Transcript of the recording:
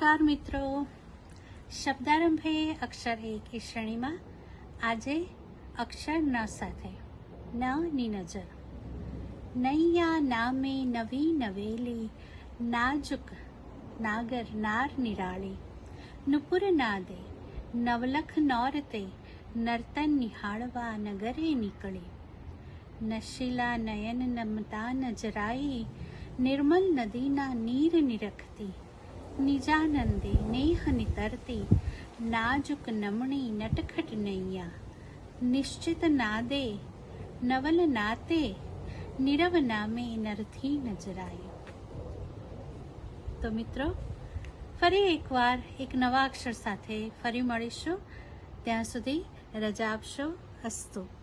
નમસ્કાર મિત્રો, શબ્દારંભે અક્ષર એક એ શ્રેણીમાં આજે અક્ષર ન સાથે ન ની નજર. નૈયા નામે નવી નવેલી, નાજુક નાગર નાર નિરાળી, નુપુર નાદે નવલખ નોરતે, નર્તન નિહાળવા નગરે નીકળી. નશીલા નયન નમતા નજરાઈ, નિર્મલ નદીના નીર નિરખતી, નિજાનંદે નેહ નિતરતી, નાજુક નમણી નટખટ નૈયા, નિશ્ચિત નાદે નવલ નાતે, નીરવ નામે નરથી નજરાઈ. તો મિત્રો, ફરી એકવાર એક નવા અક્ષર સાથે ફરી મળીશું. ત્યાં સુધી રજા આપશો. અસ્તુ.